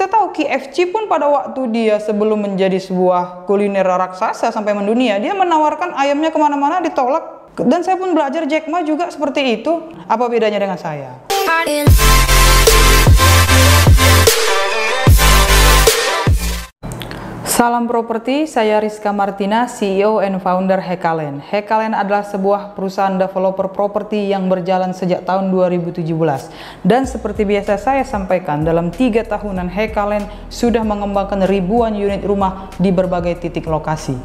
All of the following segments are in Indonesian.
Kita tahu KFC pun pada waktu dia sebelum menjadi sebuah kuliner raksasa sampai mendunia, dia menawarkan ayamnya kemana-mana ditolak. Dan saya pun belajar Jack Ma juga seperti itu. Apa bedanya dengan saya? Salam properti, saya Rizka Martina, CEO and founder Hekalen. Hekalen adalah sebuah perusahaan developer properti yang berjalan sejak tahun 2017. Dan seperti biasa saya sampaikan, dalam 3 tahunan Hekalen sudah mengembangkan ribuan unit rumah di berbagai titik lokasi.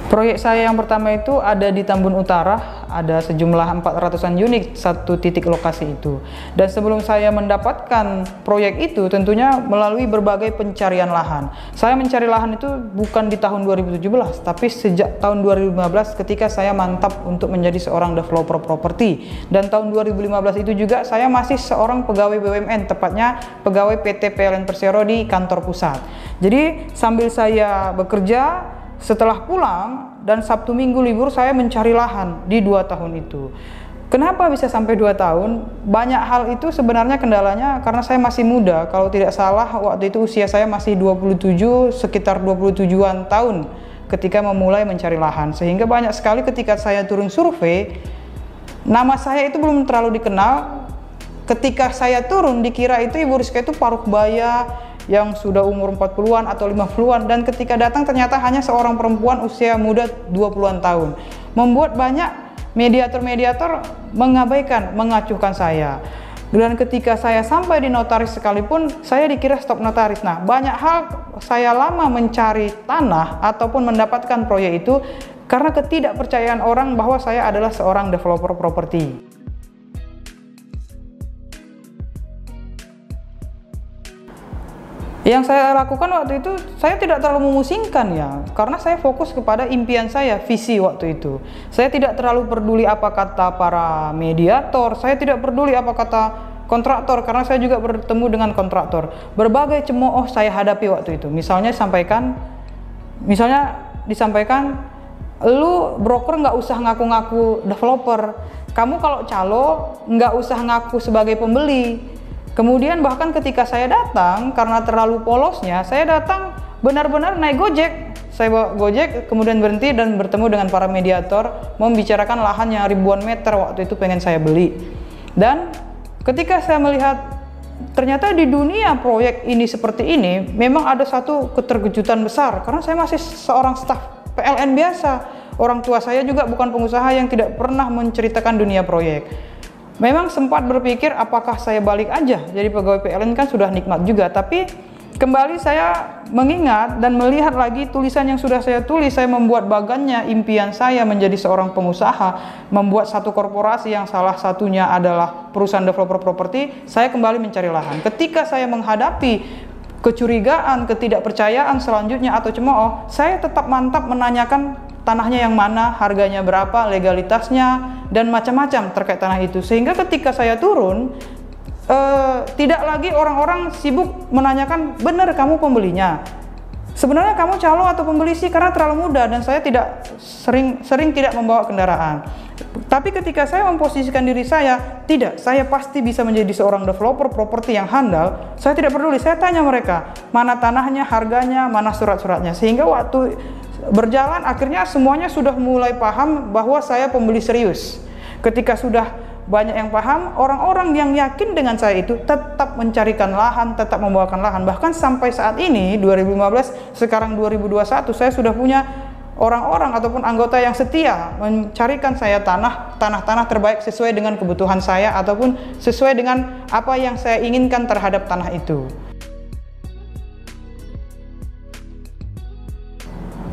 Proyek saya yang pertama itu ada di Tambun Utara, ada sejumlah 400-an unit satu titik lokasi itu. Dan sebelum saya mendapatkan proyek itu tentunya melalui berbagai pencarian lahan. Saya mencari lahan itu bukan di tahun 2017, tapi sejak tahun 2015 ketika saya mantap untuk menjadi seorang developer properti. Dan tahun 2015 itu juga saya masih seorang pegawai BUMN, tepatnya pegawai PT PLN Persero di kantor pusat. Jadi sambil saya bekerja, setelah pulang dan Sabtu Minggu libur, saya mencari lahan di 2 tahun itu. Kenapa bisa sampai 2 tahun? Banyak hal itu sebenarnya kendalanya karena saya masih muda. Kalau tidak salah waktu itu usia saya masih 27, sekitar 27-an tahun ketika memulai mencari lahan. Sehingga banyak sekali ketika saya turun survei, nama saya itu belum terlalu dikenal. Ketika saya turun dikira itu Ibu Rizka itu paruh baya yang sudah umur 40-an atau 50-an, dan ketika datang ternyata hanya seorang perempuan usia muda 20-an tahun. Membuat banyak mediator-mediator mengabaikan, mengacuhkan saya. Dan ketika saya sampai di notaris sekalipun, saya dikira stop notaris. Nah, banyak hal saya lama mencari tanah ataupun mendapatkan proyek itu karena ketidakpercayaan orang bahwa saya adalah seorang developer properti. Yang saya lakukan waktu itu, saya tidak terlalu memusingkan ya, karena saya fokus kepada impian saya, visi waktu itu. Saya tidak terlalu peduli apa kata para mediator, saya tidak peduli apa kata kontraktor, karena saya juga bertemu dengan kontraktor. Berbagai cemooh saya hadapi waktu itu. Misalnya disampaikan, lu broker nggak usah ngaku-ngaku developer, kamu kalau calo nggak usah ngaku sebagai pembeli. Kemudian bahkan ketika saya datang, karena terlalu polosnya, saya datang benar-benar naik Gojek. Saya bawa Gojek, kemudian berhenti dan bertemu dengan para mediator, membicarakan lahan yang ribuan meter waktu itu pengen saya beli. Dan ketika saya melihat ternyata di dunia proyek ini seperti ini, memang ada satu keterkejutan besar, karena saya masih seorang staf PLN biasa. Orang tua saya juga bukan pengusaha yang tidak pernah menceritakan dunia proyek. Memang sempat berpikir apakah saya balik aja jadi pegawai PLN, kan sudah nikmat juga. Tapi kembali saya mengingat dan melihat lagi tulisan yang sudah saya tulis. Saya membuat bagannya impian saya menjadi seorang pengusaha, membuat satu korporasi yang salah satunya adalah perusahaan developer properti. Saya kembali mencari lahan. Ketika saya menghadapi kecurigaan, ketidakpercayaan selanjutnya atau cemooh, saya tetap mantap menanyakan tanahnya yang mana, harganya berapa, legalitasnya, dan macam-macam terkait tanah itu. Sehingga ketika saya turun, tidak lagi orang-orang sibuk menanyakan, benar kamu pembelinya? Sebenarnya kamu calo atau pembeli sih, karena terlalu muda dan saya tidak sering tidak membawa kendaraan. Tapi ketika saya memposisikan diri saya, tidak, saya pasti bisa menjadi seorang developer properti yang handal. Saya tidak peduli, saya tanya mereka, mana tanahnya, harganya, mana surat-suratnya. Sehingga waktu berjalan akhirnya semuanya sudah mulai paham bahwa saya pembeli serius. Ketika sudah banyak yang paham, orang-orang yang yakin dengan saya itu tetap mencarikan lahan, tetap membawakan lahan. Bahkan sampai saat ini 2015, sekarang 2021, saya sudah punya orang-orang ataupun anggota yang setia mencarikan saya tanah-tanah terbaik sesuai dengan kebutuhan saya ataupun sesuai dengan apa yang saya inginkan terhadap tanah itu.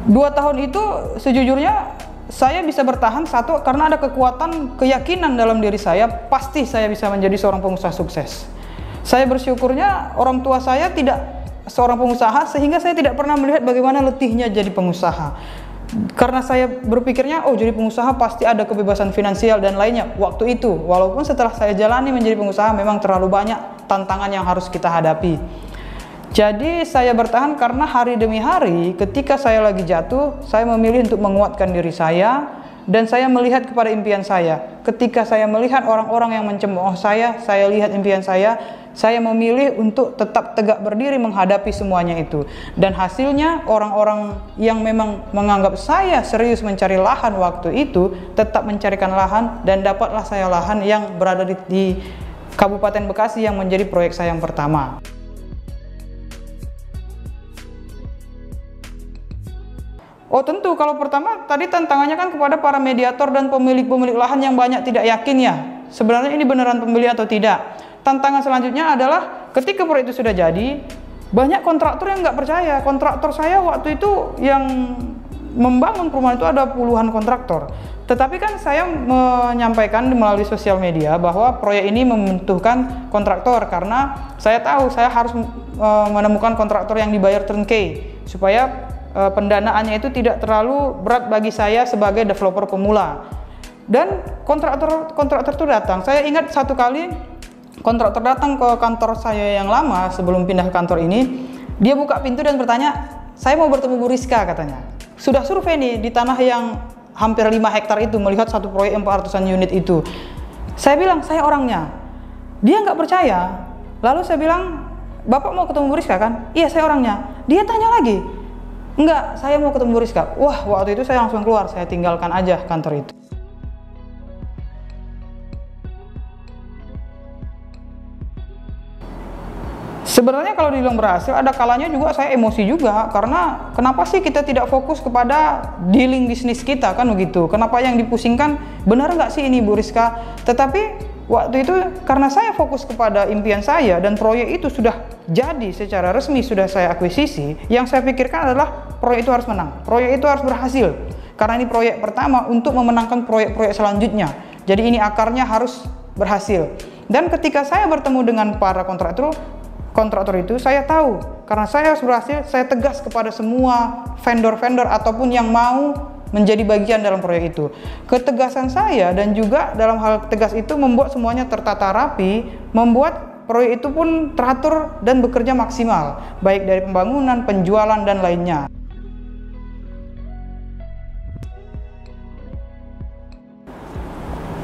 2 tahun itu sejujurnya saya bisa bertahan, satu karena ada kekuatan keyakinan dalam diri saya, pasti saya bisa menjadi seorang pengusaha sukses. Saya bersyukurnya orang tua saya tidak seorang pengusaha, sehingga saya tidak pernah melihat bagaimana letihnya jadi pengusaha. Karena saya berpikirnya, oh jadi pengusaha pasti ada kebebasan finansial dan lainnya waktu itu. Walaupun setelah saya jalani menjadi pengusaha memang terlalu banyak tantangan yang harus kita hadapi. Jadi saya bertahan karena hari demi hari ketika saya lagi jatuh, saya memilih untuk menguatkan diri saya dan saya melihat kepada impian saya. Ketika saya melihat orang-orang yang mencemooh saya lihat impian saya memilih untuk tetap tegak berdiri menghadapi semuanya itu. Dan hasilnya orang-orang yang memang menganggap saya serius mencari lahan waktu itu tetap mencarikan lahan, dan dapatlah saya lahan yang berada di Kabupaten Bekasi yang menjadi proyek saya yang pertama. Oh tentu, kalau pertama tadi tantangannya kan kepada para mediator dan pemilik-pemilik lahan yang banyak tidak yakin ya, sebenarnya ini beneran pembeli atau tidak. Tantangan selanjutnya adalah ketika proyek itu sudah jadi, banyak kontraktor yang nggak percaya. Kontraktor saya waktu itu yang membangun perumahan itu ada puluhan kontraktor. Tetapi kan saya menyampaikan melalui sosial media bahwa proyek ini membutuhkan kontraktor, karena saya tahu saya harus menemukan kontraktor yang dibayar turnkey supaya pendanaannya itu tidak terlalu berat bagi saya sebagai developer pemula. Dan kontraktor itu datang. Saya ingat satu kali kontraktor datang ke kantor saya yang lama sebelum pindah ke kantor ini. Dia buka pintu dan bertanya, "Saya mau bertemu Bu Rizka," katanya. Sudah survei nih di tanah yang hampir 5 hektar itu, melihat satu proyek 400-an unit itu. Saya bilang, "Saya orangnya." Dia nggak percaya. Lalu saya bilang, "Bapak mau ketemu Bu Rizka kan?" "Iya, saya orangnya." Dia tanya lagi, "Enggak, saya mau ketemu Bu Rizka." Wah, waktu itu saya langsung keluar, saya tinggalkan aja kantor itu. Sebenarnya kalau dibilang berhasil, ada kalanya juga saya emosi juga, karena kenapa sih kita tidak fokus kepada dealing bisnis kita, kan begitu. Kenapa yang dipusingkan, benar nggak sih ini Bu Rizka? Tetapi waktu itu karena saya fokus kepada impian saya dan proyek itu sudah jadi secara resmi, sudah saya akuisisi, yang saya pikirkan adalah proyek itu harus menang, proyek itu harus berhasil, karena ini proyek pertama untuk memenangkan proyek-proyek selanjutnya. Jadi ini akarnya harus berhasil. Dan ketika saya bertemu dengan para kontraktor itu, saya tahu karena saya harus berhasil, saya tegas kepada semua vendor-vendor ataupun yang mau menjadi bagian dalam proyek itu. Ketegasan saya dan juga dalam hal tegas itu membuat semuanya tertata rapi, membuat proyek itu pun teratur dan bekerja maksimal, baik dari pembangunan, penjualan, dan lainnya.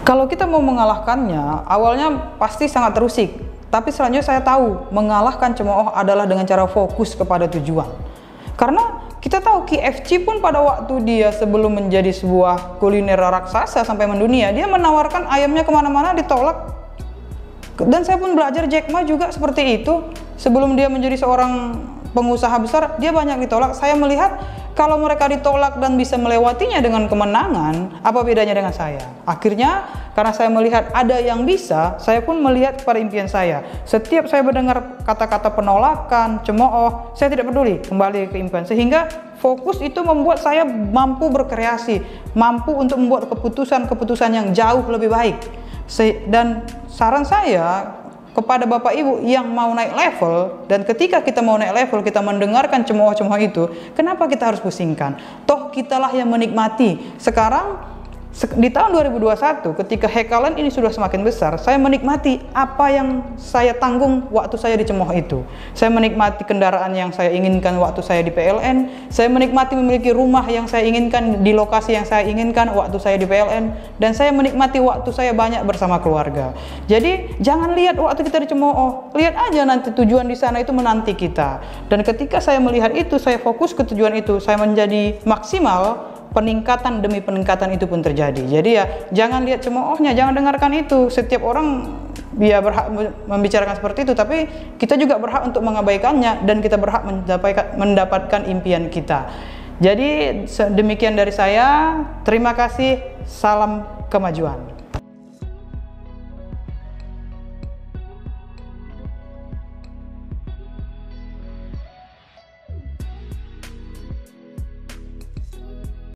Kalau kita mau mengalahkannya, awalnya pasti sangat terusik. Tapi selanjutnya saya tahu mengalahkan cemooh adalah dengan cara fokus kepada tujuan. Karena kita tahu KFC pun pada waktu dia sebelum menjadi sebuah kuliner raksasa sampai mendunia, dia menawarkan ayamnya kemana-mana ditolak. Dan saya pun belajar Jack Ma juga seperti itu. Sebelum dia menjadi seorang pengusaha besar, dia banyak ditolak. Saya melihat kalau mereka ditolak dan bisa melewatinya dengan kemenangan, apa bedanya dengan saya? Akhirnya, karena saya melihat ada yang bisa, saya pun melihat pada impian saya. Setiap saya mendengar kata-kata penolakan, cemooh, saya tidak peduli, kembali ke impian. Sehingga fokus itu membuat saya mampu berkreasi, mampu untuk membuat keputusan-keputusan yang jauh lebih baik. Dan saran saya kepada Bapak Ibu yang mau naik level, dan ketika kita mau naik level, kita mendengarkan cemooh-cemooh itu, kenapa kita harus pusingkan? Toh kitalah yang menikmati. Sekarang di tahun 2021, ketika Hekalan ini sudah semakin besar, saya menikmati apa yang saya tanggung waktu saya dicemooh itu. Saya menikmati kendaraan yang saya inginkan waktu saya di PLN, saya menikmati memiliki rumah yang saya inginkan di lokasi yang saya inginkan waktu saya di PLN, dan saya menikmati waktu saya banyak bersama keluarga. Jadi jangan lihat waktu kita dicemooh, lihat aja nanti tujuan di sana itu menanti kita. Dan ketika saya melihat itu, saya fokus ke tujuan itu, saya menjadi maksimal. Peningkatan demi peningkatan itu pun terjadi. Jadi ya jangan lihat cemoohnya, jangan dengarkan itu. Setiap orang dia berhak membicarakan seperti itu, tapi kita juga berhak untuk mengabaikannya, dan kita berhak mendapatkan impian kita. Jadi demikian dari saya. Terima kasih. Salam kemajuan.